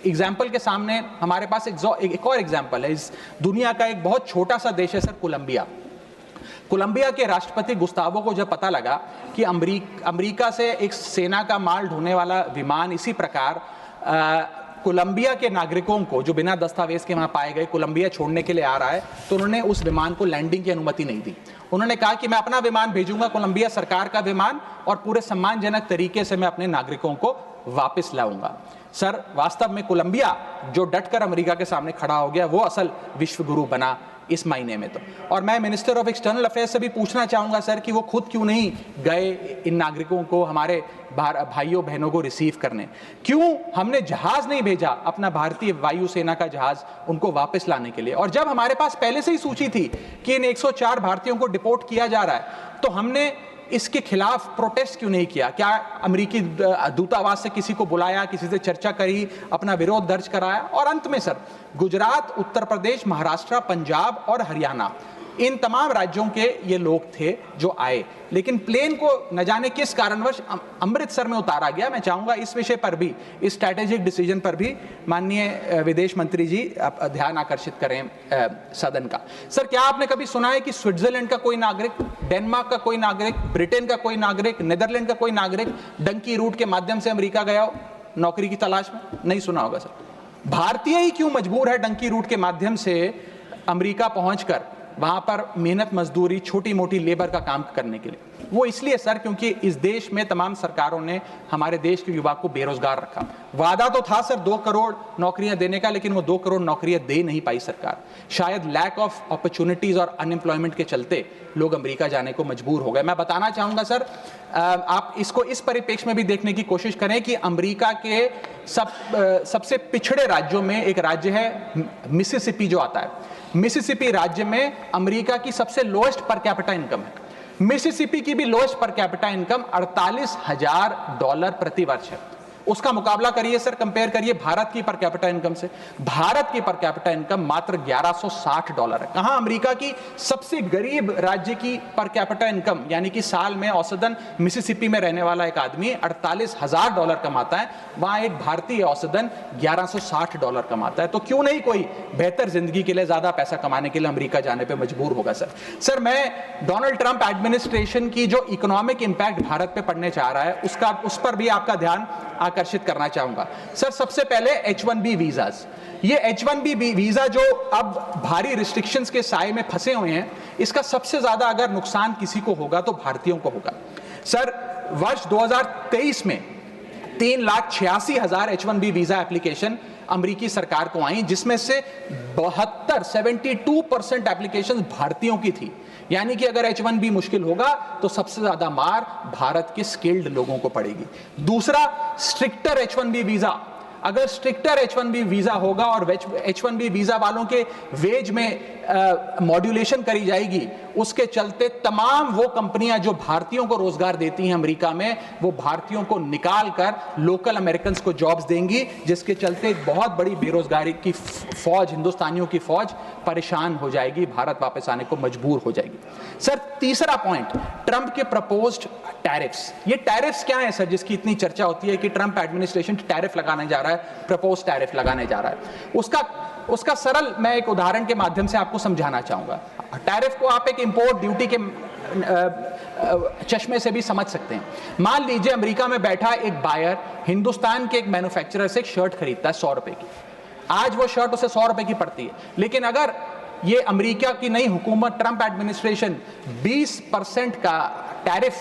Speaker 1: एग्जाम्पल के सामने हमारे पास एक और एग्जाम्पल है। इस दुनिया का एक बहुत छोटा सा देश है सर, कोलंबिया। कोलंबिया के राष्ट्रपति गुस्तावो को जब पता लगा कि अमेरिका से एक सेना का माल ढोने वाला विमान इसी प्रकार कोलंबिया के नागरिकों को जो बिना दस्तावेज के वहां पाए गए कोलंबिया छोड़ने के लिए आ रहा है, तो उन्होंने उस विमान को लैंडिंग की अनुमति नहीं दी। उन्होंने कहा कि मैं अपना विमान भेजूंगा, कोलंबिया सरकार का विमान, और पूरे सम्मानजनक तरीके से मैं अपने नागरिकों को वापस लाऊंगा। सर, वास्तव में कोलंबिया जो डटकर अमेरिका के सामने खड़ा हो गया, वो असल विश्व गुरु बना इस महीने में तो। और मैं मिनिस्टर ऑफ एक्सटर्नल अफेयर्स से भी पूछना चाहूंगा सर कि वो खुद क्यों नहीं गए इन नागरिकों को, हमारे भाइयों बहनों को रिसीव करने, क्यों हमने जहाज नहीं भेजा, अपना भारतीय वायुसेना का जहाज उनको वापस लाने के लिए। और जब हमारे पास पहले से ही सूची थी कि इन 104 भारतीयों को डिपोर्ट किया जा रहा है, तो हमने इसके खिलाफ प्रोटेस्ट क्यों नहीं किया? क्या अमेरिकी दूतावास से किसी को बुलाया, किसी से चर्चा करी, अपना विरोध दर्ज कराया? और अंत में सर, गुजरात, उत्तर प्रदेश, महाराष्ट्र, पंजाब और हरियाणा, इन तमाम राज्यों के ये लोग थे जो आए, लेकिन प्लेन को न जाने किस कारणवश अमृतसर में उतारा गया। मैं चाहूंगा इस विषय पर भी, इस स्ट्रैटेजिक डिसीजन पर भी माननीय विदेश मंत्री जी ध्यान आकर्षित करें सदन का। सर, क्या आपने कभी सुना है कि स्विट्जरलैंड का कोई नागरिक, डेनमार्क का कोई नागरिक, ब्रिटेन का कोई नागरिक, नीदरलैंड का कोई नागरिक डंकी रूट के माध्यम से अमेरिका गया हो नौकरी की तलाश में? नहीं सुना होगा सर। भारतीय ही क्यों मजबूर है डंकी रूट के माध्यम से अमेरिका पहुंचकर वहां पर मेहनत मजदूरी, छोटी मोटी लेबर का काम करने के लिए? वो इसलिए सर क्योंकि इस देश में तमाम सरकारों ने हमारे देश के युवा को बेरोजगार रखा। वादा तो था सर 2 करोड़ नौकरियां देने का, लेकिन वो 2 करोड़ नौकरियां दे नहीं पाई सरकार। शायद लैक ऑफ अपॉर्चुनिटीज और अनएम्प्लॉयमेंट के चलते लोग अमेरिका जाने को मजबूर हो गए। मैं बताना चाहूंगा सर, आप इसको इस परिप्रेक्ष्य में भी देखने की कोशिश करें कि अमेरिका के सबसे पिछड़े राज्यों में एक राज्य है मिसिसिपी जो आता है। मिसिसिपी राज्य में अमेरिका की सबसे लोएस्ट पर कैपिटा इनकम है। मिसिसिपी की भी लोएस्ट पर कैपिटा इनकम $48,000 प्रति वर्ष है। उसका मुकाबला करिए सर, कंपेयर करिए भारत की पर कैपिटा इनकम से। भारत की पर कैपिटा इनकम मात्र $1160 है। कहां अमेरिका की सबसे गरीब राज्य की पर कैपिटा इनकम, यानी कि साल में औसतन मिसिसिपी में रहने वाला एक आदमी $48,000 कमाता है, वहां एक भारतीय औसतन $1160 कमाता है। तो क्यों नहीं कोई बेहतर जिंदगी के लिए, ज्यादा पैसा कमाने के लिए अमेरिका जाने पर मजबूर होगा सर। मैं डोनाल्ड ट्रंप एडमिनिस्ट्रेशन की जो इकोनॉमिक इंपैक्ट भारत पे पड़ने जा रहा है उस पर भी आपका ध्यान आकर्षित करना चाहूंगा सर। सबसे पहले H1B वीजास, ये H1B वीजा जो अब भारी रिस्ट्रिक्शंस के साए में फंसे हुए हैं, इसका सबसे ज्यादा अगर नुकसान किसी को होगा तो भारतीयों को होगा सर। वर्ष 2023 में 3,86,000 H1B वीजा एप्लीकेशन अमेरिकी सरकार को आई, जिसमें से 72% एप्लीकेशन भारतीयों की थी। यानी कि अगर H1B मुश्किल होगा तो सबसे ज्यादा मार भारत के स्किल्ड लोगों को पड़ेगी। दूसरा, स्ट्रिक्टर H1B वीजा, अगर स्ट्रिक्टर H1B वीजा होगा और H1B वीजा वालों के वेज में मॉड्यूलेशन करी जाएगी, उसके चलते तमाम वो कंपनियां जो भारतीयों को रोजगार देती हैं अमेरिका में, वो भारतीयों को निकाल कर लोकल अमेरिकन को जॉब्स देंगी, जिसके चलते बहुत बड़ी बेरोजगारी की फौज, हिंदुस्तानियों की फौज परेशान हो जाएगी, भारत वापस आने को मजबूर हो जाएगी। सर तीसरा पॉइंट, ट्रंप के प्रपोज्ड टैरिफ्स। ये टैरिफ्स क्या है सर, जिसकी इतनी चर्चा होती है कि ट्रंप एडमिनिस्ट्रेशन टैरिफ लगाने जा रहा है, प्रपोज टैरिफ लगाने जा रहा है। उसका सरल मैं एक उदाहरण के माध्यम से आपको समझाना चाहूंगा। टैरिफ को आप एक इंपोर्ट ड्यूटी के चश्मे से भी समझ सकते हैं। मान लीजिए अमेरिका में बैठा एक बायर हिंदुस्तान के एक मैन्युफैक्चरर से एक शर्ट खरीदता है 100 रुपए की। आज वो शर्ट उसे 100 रुपए की पड़ती है, लेकिन अगर ये अमेरिका की नई हुकूमत, ट्रंप एडमिनिस्ट्रेशन 20% का टैरिफ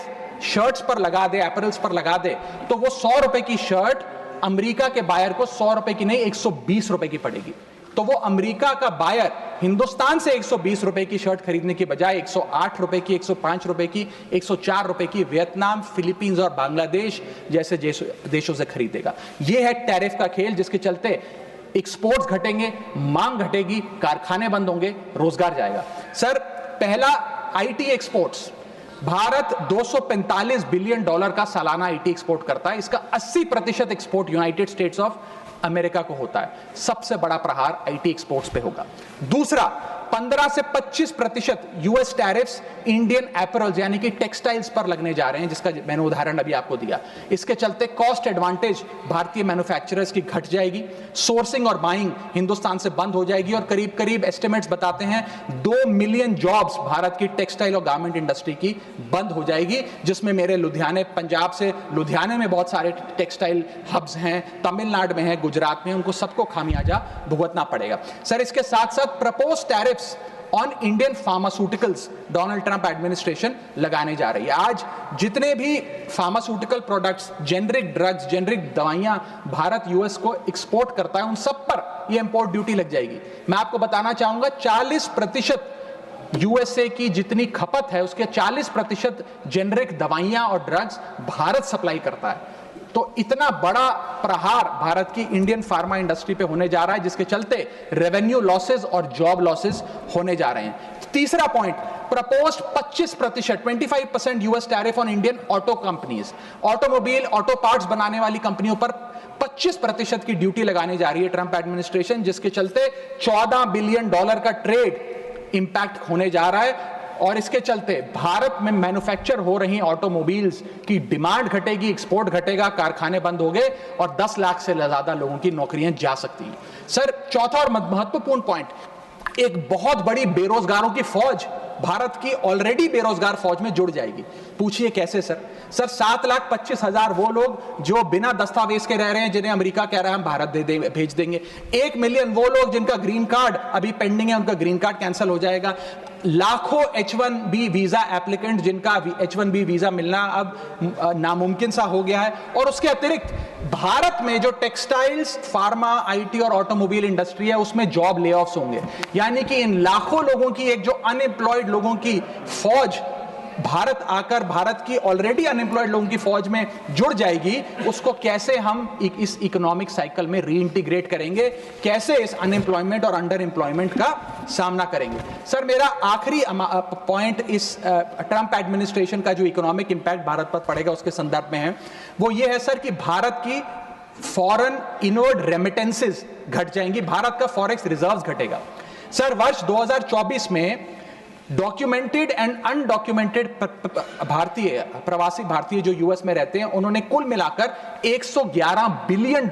Speaker 1: शर्ट्स पर लगा दे, अपैरल्स पर लगा दे, तो वो 100 रुपए की शर्ट अमेरिका के बायर को 100 रुपए की नहीं 120 रुपए की पड़ेगी। तो वो अमेरिका का बायर हिंदुस्तान से 120 रुपए की शर्ट खरीदने की बजाय 108 रुपए की, 105 रुपए की, 104 रुपए की वियतनाम, फिलीपींस और बांग्लादेश जैसे देशों से खरीदेगा। यह है टैरिफ का खेल, जिसके चलते एक्सपोर्ट्स घटेंगे, मांग घटेगी, कारखाने बंद होंगे, रोजगार जाएगा। सर पहला, आईटी एक्सपोर्ट्स। भारत $245 बिलियन का सालाना आईटी एक्सपोर्ट करता है। इसका 80% export United states of America को होता है। सबसे बड़ा प्रहार आईटी एक्सपोर्ट्स पे होगा। दूसरा, 15 से 25% यूएस टैरिफ्स इंडियन एपरल्स यानी कि टेक्सटाइल्स पर लगने जा रहे हैं, जिसका मैंने उदाहरण अभी आपको दिया। इसके चलते कॉस्ट एडवांटेज भारतीय मैन्युफैक्चरर्स की घट जाएगी, सोर्सिंग और बाइंग हिंदुस्तान से बंद हो जाएगी, और करीब करीब एस्टिमेट्स बताते हैं 2 मिलियन जॉब्स भारत की टेक्सटाइल और गारमेंट इंडस्ट्री की बंद हो जाएगी, जिसमें मेरे लुधियाने, पंजाब से लुधियाने में बहुत सारे टेक्सटाइल हब्स हैं, तमिलनाडु में है, गुजरात में, उनको सबको खामियाजा भुगतना पड़ेगा। सर इसके साथ साथ propose tariffs on Indian pharmaceuticals Donald Trump administration लगाने जा रही है। आज जितने भी pharmaceutical products, generic drugs, generic दवाइयां भारत यूएस को एक्सपोर्ट करता है, उन सब पर ये इंपोर्ट ड्यूटी लग जाएगी। मैं आपको बताना चाहूंगा 40% यूएसए की जितनी खपत है उसके 40% जेनरिक दवाइयां और ड्रग्स भारत सप्लाई करता है। तो इतना बड़ा प्रहार भारत की इंडियन फार्मा इंडस्ट्री पे होने जा रहा है, जिसके चलते रेवेन्यू लॉसेस और जॉब लॉसेस होने जा रहे हैं। तीसरा point, proposed 25% US tariff on Indian auto companies. Automobile, auto parts बनाने वाली कंपनियों पर 25% की ड्यूटी लगाने जा रही है ट्रंप एडमिनिस्ट्रेशन, जिसके चलते $14 बिलियन का ट्रेड इंपैक्ट होने जा रहा है। और इसके चलते भारत में मैन्युफैक्चर हो रही ऑटोमोबाइल्स की डिमांड घटेगी, एक्सपोर्ट घटेगा, कारखाने बंद हो गए और 10 लाख से ज्यादा लोगों की नौकरियां जा सकती हैं। सर चौथा और महत्वपूर्ण पॉइंट, एक बहुत बड़ी बेरोजगारों की फौज भारत की ऑलरेडी बेरोजगार फौज में जुड़ जाएगी। पूछिए कैसे सर? सर 7,25,000 वो लोग जो बिना दस्तावेज के रह रहे हैं, जिन्हें अमेरिका कह रहा है हम भारत भेज देंगे। 1 मिलियन वो लोग जिनका ग्रीन कार्ड अभी पेंडिंग है, उनका ग्रीन कार्ड कैंसिल हो जाएगा। लाखों H1B वीजा एप्लीकेंट जिनका H1B वीजा मिलना अब नामुमकिन सा हो गया है। और उसके अतिरिक्त भारत में जो टेक्सटाइल्स, फार्मा, आईटी और ऑटोमोबाइल इंडस्ट्री है, उसमें जॉब ले ऑफ्स होंगे। यानी कि इन लाखों लोगों की, एक जो अनएम्प्लॉयड लोगों की फौज
Speaker 3: भारत आकर भारत की ऑलरेडी अनएम्प्लॉयड लोगों की फौज में जुड़ जाएगी, उसको कैसे हम इस इकोनॉमिक साइकिल में रीइंटीग्रेट करेंगे, कैसे इस अनएम्प्लॉयमेंट और अंडर एम्प्लॉयमेंट का सामना करेंगे। सर, मेरा आखिरी पॉइंट इस ट्रंप एडमिनिस्ट्रेशन का जो इकोनॉमिक इंपैक्ट भारत पर पड़ेगा उसके संदर्भ में है, वो ये है सर कि भारत की फॉरेन इनवर्ड रेमिटेंसेस घट जाएंगी, भारत का फॉरेक्स रिजर्व्स घटेगा। सर, वर्ष 2024 में डॉक्यूमेंटेड एंड अनडॉक्यूमेंटेड भारतीय प्रवासी भारतीय जो यूएस में रहते हैं, उन्होंने कुल मिलाकर $111 बिलियन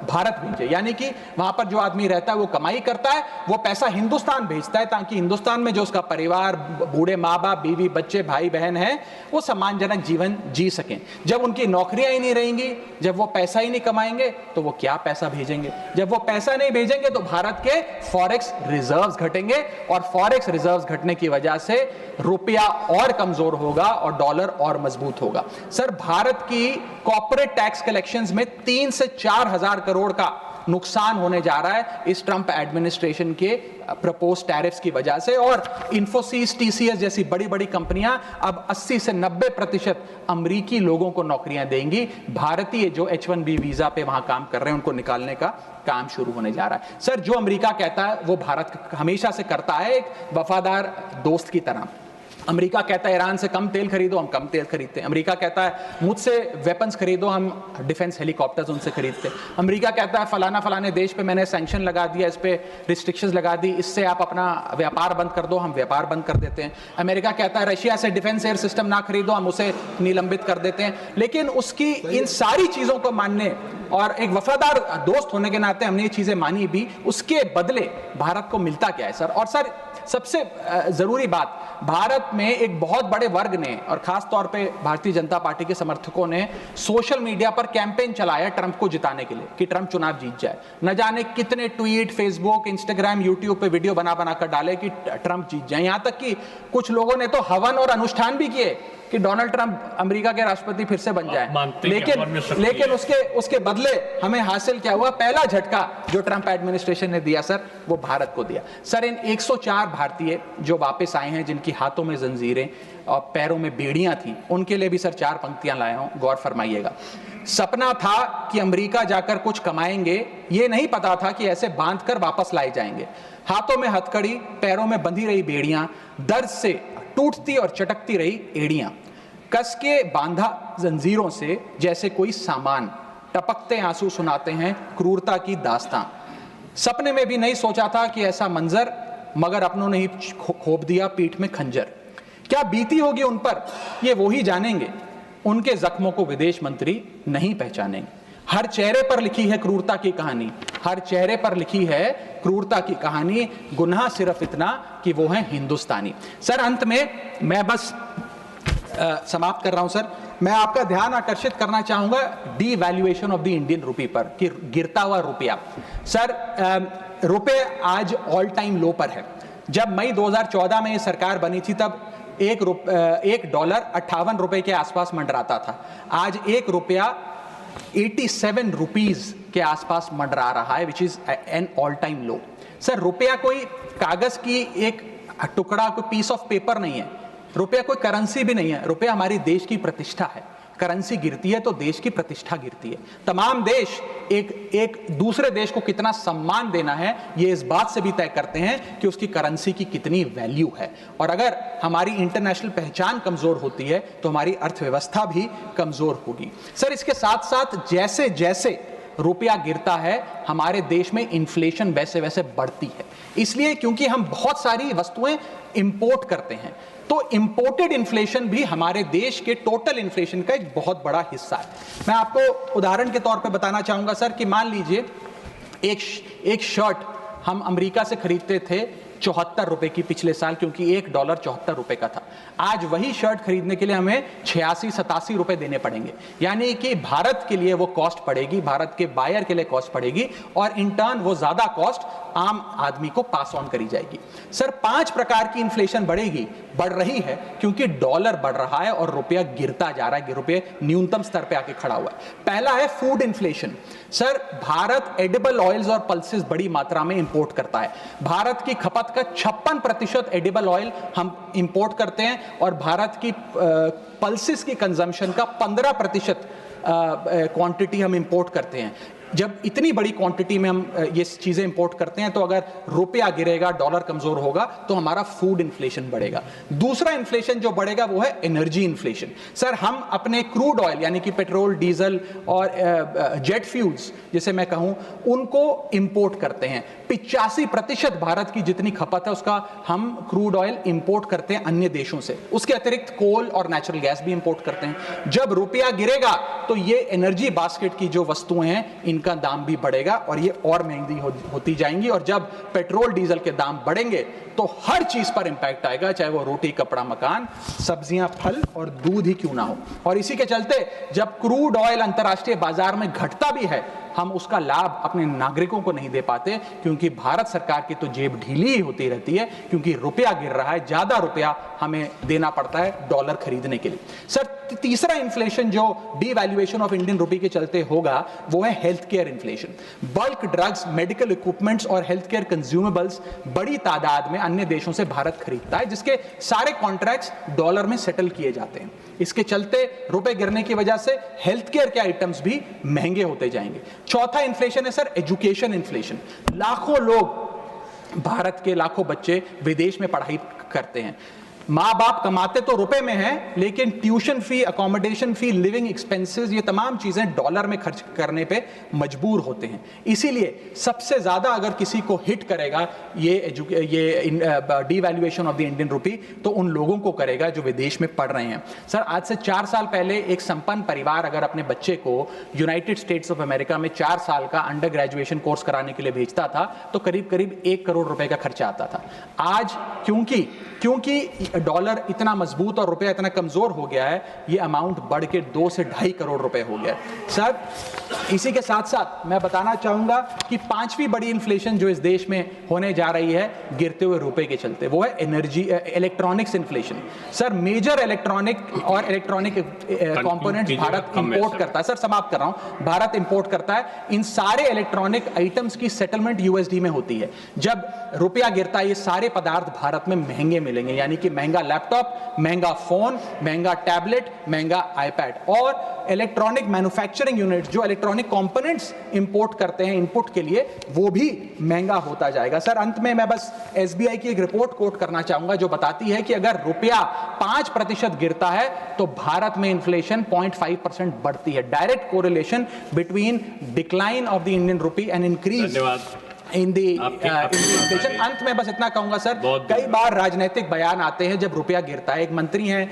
Speaker 3: भारत भेजे। यानी कि वहां पर जो आदमी रहता है वो कमाई करता है, वो पैसा हिंदुस्तान भेजता है ताकि हिंदुस्तान में जो उसका परिवार, बूढ़े माँ बाप, बीवी बच्चे, भाई बहन हैं, वो सम्मानजनक जीवन जी सकें। जब उनकी नौकरियां ही नहीं रहेंगी, जब वो पैसा ही नहीं कमाएंगे, तो वो क्या पैसा भेजेंगे? जब वो पैसा नहीं भेजेंगे तो भारत के फॉरेक्स रिजर्व्स घटेंगे, और फॉरेक्स रिजर्व्स घटने की वजह से रुपया और कमजोर होगा और डॉलर और मजबूत होगा। सर, भारत की कॉर्पोरेट टैक्स कलेक्शंस में 3 से 4 हजार करोड़ का नुकसान होने जा रहा है इस ट्रंप एडमिनिस्ट्रेशन के प्रपोज टैरिफ्स की वजह से, और इन्फोसिस, टीसीएस जैसी बड़ी बड़ी कंपनियां अब 80 से 90% अमेरिकी लोगों को नौकरियां देंगी। भारतीय जो H1B वीजा पे वहां काम कर रहे हैं उनको निकालने का काम शुरू होने जा रहा है। सर, जो अमेरिका कहता है वो भारत हमेशा से करता है, एक वफादार दोस्त की तरह। अमेरिका कहता है ईरान से कम तेल खरीदो, हम कम तेल खरीदते हैं। अमेरिका कहता है मुझसे वेपन्स खरीदो, हम डिफेंस हेलीकॉप्टर्स उनसे खरीदते हैं। अमेरिका कहता है फलाना फलाने देश पे मैंने सैंक्शन लगा दिया, इस पे रिस्ट्रिक्शंस लगा दी, इससे आप अपना व्यापार बंद कर दो, हम व्यापार बंद कर देते हैं। अमेरिका कहता है रशिया से डिफेंस एयर सिस्टम ना खरीदो, हम उसे निलंबित कर देते हैं। लेकिन उसकी इन सारी चीजों को मानने और एक वफादार दोस्त होने के नाते हमने ये चीजें मानी भी, उसके बदले भारत को मिलता क्या है सर? और सर, सबसे जरूरी बात, भारत में एक बहुत बड़े वर्ग ने और खास तौर पे भारतीय जनता पार्टी के समर्थकों ने सोशल मीडिया पर कैंपेन चलाया ट्रंप को जिताने के लिए कि ट्रंप चुनाव जीत जाए। न जाने कितने ट्वीट, फेसबुक, इंस्टाग्राम, यूट्यूब पे वीडियो बना बना कर डाले कि ट्रंप जीत जाए। यहां तक कि कुछ लोगों ने तो हवन और अनुष्ठान भी किए कि डोनाल्ड ट्रंप अमेरिका के राष्ट्रपति फिर से बन जाए। लेकिन उसके बदले हमें हासिल क्या हुआ? पहला झटका जो ट्रंप एडमिनिस्ट्रेशन ने दिया सर, वो भारत को दिया। सर, इन 104 भारतीय जो वापस आए हैं, जिनकी हाथों में जंजीरें और पैरों में बेड़ियां थी, उनके लिए भी सर 4 पंक्तियां लाया हूं, गौर फरमाइएगा। सपना था कि अमेरिका जाकर कुछ कमाएंगे, ये नहीं पता था कि ऐसे बांध कर वापस लाए जाएंगे। हाथों में हथकड़ी, पैरों में बंधी रही बेड़ियां, दर्द से टूटती और चटकती रही एड़ियां, कस के बांधा जंजीरों से जैसे कोई सामान, टपकते आंसू सुनाते हैं क्रूरता की दास्तां। सपने में भी नहीं सोचा था कि ऐसा मंजर, मगर अपनों ने ही खोप दिया पीठ में खंजर। क्या बीती होगी उन पर, ये वो ही जानेंगे, उनके जख्मों को विदेश मंत्री नहीं पहचानेंगे। हर चेहरे पर लिखी है क्रूरता की कहानी, हर चेहरे पर लिखी है क्रूरता की कहानी, गुनाह सिर्फ इतना कि वो है हिंदुस्तानी। सर, अंत में मैं बस समाप्त कर रहा हूं सर। मैं आपका ध्यान आकर्षित करना चाहूंगा डीवैल्यूएशन ऑफ द इंडियन रुपी पर, कि गिरता हुआ रुपया। सर, रुपये आज ऑल टाइम लो पर है। जब मई 2014 में ये सरकार बनी थी तब $1 58 के आसपास मंडराता था। आज $1 87 रुपीज के आसपास मंडरा रहा है, which is an all time low. Sir, रुपया कोई कागज की एक टुकड़ा, कोई पीस ऑफ पेपर नहीं है, रुपया कोई करेंसी भी नहीं है। रुपया हमारी देश की प्रतिष्ठा है। करेंसी गिरती है तो देश की प्रतिष्ठा गिरती है। तमाम देश एक दूसरे देश को कितना सम्मान देना है, ये इस बात से भी तय करते हैं कि उसकी करेंसी की कितनी वैल्यू है। और अगर हमारी इंटरनेशनल पहचान कमजोर होती है तो हमारी अर्थव्यवस्था भी कमजोर होगी। सर, इसके साथ साथ जैसे जैसे रुपया गिरता है, हमारे देश में इन्फ्लेशन वैसे वैसे बढ़ती है। इसलिए क्योंकि हम बहुत सारी वस्तुएं इंपोर्ट करते हैं, तो इंपोर्टेड इन्फ्लेशन भी हमारे देश के टोटल इन्फ्लेशन का एक बहुत बड़ा हिस्सा है। मैं आपको उदाहरण के तौर पे बताना चाहूंगा सर कि मान लीजिए एक शर्ट हम अमेरिका से खरीदते थे 74 रुपए की पिछले साल, क्योंकि $1 74 रुपए का था। आज वही शर्ट खरीदने के लिए हमें 86-87 रुपए देने पड़ेंगे। यानी कि भारत के लिए वो कॉस्ट पड़ेगी, भारत के बायर के लिए कॉस्ट पड़ेगी, और इन टर्न वो ज्यादा कॉस्ट आम आदमी को पास ऑन करी जाएगी। सर, 5 प्रकार की इन्फ्लेशन बढ़ रही है, क्योंकि डॉलर बढ़ रहा है और रुपया गिरता जा रहा है, रुपये न्यूनतम स्तर पे आके खड़ा हुआ है। पहला है food inflation. Sir, Bharat edible oils और पल्सेस बड़ी मात्रा में इंपोर्ट करता है। भारत की खपत का 56% एडिबल ऑयल हम इंपोर्ट करते हैं और भारत की पल्सेस की कंजम्पशन का 15% क्वांटिटी हम इंपोर्ट करते हैं। जब इतनी बड़ी क्वांटिटी में हम ये चीजें इंपोर्ट करते हैं तो अगर रुपया गिरेगा, डॉलर कमजोर होगा तो हमारा फूड इन्फ्लेशन बढ़ेगा। दूसरा इन्फ्लेशन जो बढ़ेगा वो है एनर्जी इन्फ्लेशन। सर, हम अपने क्रूड ऑयल यानी कि पेट्रोल, डीजल और जेट फ्यूल्स जिसे मैं कहूं, उनको इंपोर्ट करते हैं। 85% भारत की जितनी खपत है उसका हम क्रूड ऑयल इंपोर्ट करते हैं अन्य देशों से। उसके अतिरिक्त कोल और नेचुरल गैस भी इंपोर्ट करते हैं। जब रुपया गिरेगा तो ये एनर्जी बास्केट की जो वस्तुएं हैं इनका दाम भी बढ़ेगा और ये और महंगी होती जाएंगी। और जब पेट्रोल डीजल के दाम बढ़ेंगे तो हर चीज पर इंपैक्ट आएगा, चाहे वो रोटी, कपड़ा, मकान, सब्जियां, फल और दूध ही क्यों ना हो। और इसी के चलते जब क्रूड ऑयल अंतर्राष्ट्रीय बाजार में घटता भी है, हम उसका लाभ अपने नागरिकों को नहीं दे पाते, क्योंकि भारत सरकार की तो जेब ढीली ही होती रहती है, क्योंकि रुपया गिर रहा है, ज्यादा रुपया हमें देना पड़ता है डॉलर खरीदने के लिए। सर, तीसरा इन्फ्लेशन जो डीवैल्यूएशन ऑफ इंडियन रुपी के चलते होगा वो है health care inflation. Bulk drugs, medical equipments और हेल्थ केयर कंज्यूमेबल्स बड़ी तादाद में अन्य देशों से भारत खरीदता है, जिसके सारे कॉन्ट्रैक्ट्स डॉलर में सेटल किए जाते हैं। इसके चलते रुपए गिरने की वजह से हेल्थ केयर के आइटम्स भी महंगे होते जाएंगे। चौथा इन्फ्लेशन है सर एजुकेशन इन्फ्लेशन। लाखों लोग, भारत के लाखों बच्चे विदेश में पढ़ाई करते हैं। माँ बाप कमाते तो रुपए में हैं, लेकिन ट्यूशन फी, अकोमोडेशन फी, लिविंग एक्सपेंसेस, ये तमाम चीजें डॉलर में खर्च करने पे मजबूर होते हैं। इसीलिए सबसे ज्यादा अगर किसी को हिट करेगा ये डीवैल्यूएशन ऑफ द इंडियन रुपी, तो उन लोगों को करेगा जो विदेश में पढ़ रहे हैं। सर, आज से 4 साल पहले एक संपन्न परिवार अगर अपने बच्चे को यूनाइटेड स्टेट्स ऑफ अमेरिका में 4 साल का अंडर ग्रेजुएशन कोर्स कराने के लिए भेजता था तो करीब करीब 1 करोड़ रुपए का खर्चा आता था। आज क्योंकि डॉलर इतना मजबूत और रुपया इतना कमजोर हो गया है, ये अमाउंट बढ़ के 2 से 2.5 करोड़ रुपए हो गया है। सर, इसी के साथ साथ मैं बताना चाहूंगा कि 5वीं बड़ी इन्फ्लेशन जो इस देश में होने जा रही है गिरते हुए रुपए के चलते, वो है electronics inflation. Sir, major electronic components Bharat import करता है। सर, समाप्त कर रहा हूं। भारत इंपोर्ट करता है। इन सारे इलेक्ट्रॉनिक आइटम्स की सेटलमेंट यूएसडी में होती है। जब रुपया गिरता है, ये सारे पदार्थ भारत में महंगे मिलेंगे, यानी कि महंगा लैपटॉप, महंगा फोन, महंगा टैबलेट, महंगा आईपैड। और इलेक्ट्रॉनिक मैन्युफैक्चरिंग यूनिट जो इलेक्ट्रॉनिक कंपोनेंट्स इंपोर्ट करते हैं इनपुट के लिए, वो भी महंगा होता जाएगा। सर, अंत में मैं बस एसबीआई की एक रिपोर्ट कोट करना चाहूंगा जो बताती है कि अगर रुपया 5% गिरता है तो भारत में इन्फ्लेशन 0.5% बढ़ती है। Direct correlation between decline of the Indian rupee and increase in the inflation. अंत में बस इतना कहूंगा सर, कई बार राजनीतिक बयान आते हैं जब रुपया गिरता है। एक मंत्री हैं,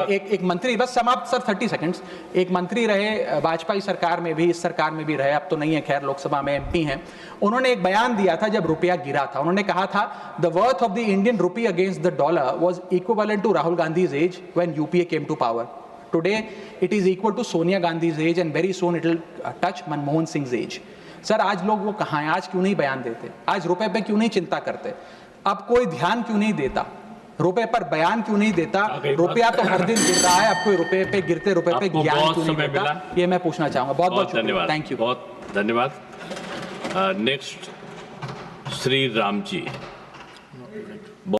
Speaker 3: एक मंत्री, बस समाप्त सर 30 सेकंड्स, एक मंत्री रहे वाजपेयी सरकार में भी, इस सरकार में भी रहे, अब तो नहीं है खैर, लोकसभा में एमपी हैं। उन्होंने एक बयान दिया था जब रुपया गिरा था। उन्होंने कहा था, the worth of the Indian rupee against the dollar was equivalent to Rahul Gandhi's age when UPA came to power. Today it is equal to Sonia Gandhi's age and very soon it will touch Manmohan Singh's age. Sir, आज लोग वो कहाँ हैं? आज क्यों नहीं बयान देते? आज रुपए पे क्यों नहीं चिंता करते? अब कोई ध्यान क्यों नहीं देता? रुपए पर बयान क्यों नहीं देता? रुपया तो हर दिन गिर रहा है, अब कोई रुपए पे गिरते रुपए पे ज्ञान क्यों नहीं देता? ये मैं पूछना चाहूंगा। बहुत बहुत धन्यवाद। Thank you.
Speaker 2: बहुत धन्यवाद। नेक्स्ट श्री राम जी।